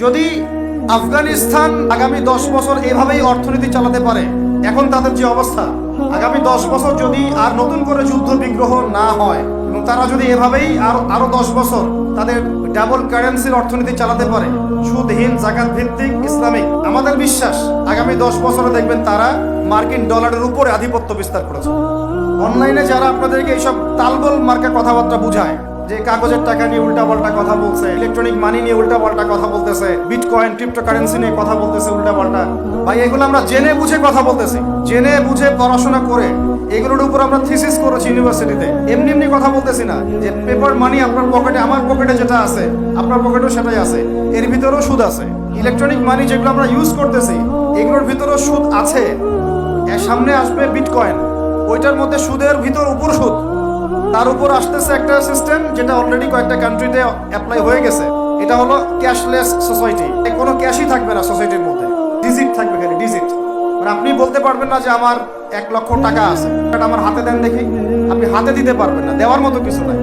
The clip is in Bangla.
যদি আফগানিস্তান আগামী 10 বছর এভাবেই অর্থনীতি চালাতে পারে, এখন তাদের যে অবস্থা, আগামী 10 বছর যদি আর নতুন করে যুদ্ধ বিগ্রহ না হয় এবং তারা যদি এভাবেই আরো 10 বছর তাদের ডাবল কারেন্সির অর্থনীতি চালাতে পারে, সুদহীন জাকাত ভিত্তিক ইসলামিক, আমাদের বিশ্বাস আগামী 10 বছরে দেখবেন তারা মার্কিন ডলারের উপরে আধিপত্য বিস্তার করেছে। অনলাইনে যারা আপনাদেরকে এইসব তালগোল মার্কা কথাবার্তা বুঝায়, যে কাগজের টাকা নিয়ে উল্টাপাল্টা কথা বলছে, ইলেকট্রনিক মানি নিয়ে উল্টাপাল্টা কথা বলতেছে, বিটকয়েন ক্রিপ্টোকারেন্সি নিয়ে কথা বলতেছে উল্টাপাল্টা, ভাই এগুলো আমরা জেনে বুঝে কথা বলতেছি, জেনে বুঝে পড়াশোনা করে এগুলোর উপর আমরা থিসিস করেছি ইউনিভার্সিটিতে। এমনি এমনি কথা বলতেছি না যে পেপার মানি আপনার পকেটে, আমার পকেটে যেটা আছে আপনার পকেটেও সেটাই আছে, এর ভিতরেও সুদ আছে। ইলেকট্রনিক মানি যেগুলো আমরা ইউজ করতেছি এগুলোর ভিতরেও সুদ আছে। এর সামনে আসবে বিটকয়েন, ওইটার মধ্যে সুদের ভিতর উপর সুদ, তার উপর আসতেছে একটা সিস্টেম যেটা অলরেডি কয়েকটা কান্ট্রিতে অ্যাপ্লাই হয়ে গেছে। এটা হলো ক্যাশলেস সোসাইটি। কোনো ক্যাশই থাকবে না সোসাইটির মধ্যে, ডিজিট থাকবে, খালি ডিজিট। মানে আপনি বলতে পারবেন না যে আমার 1 লক্ষ টাকা আছে, এটা আমার হাতে দেন দেখি, আপনি হাতে দিতে পারবেন না, দেওয়ার মতো কিছু নাই।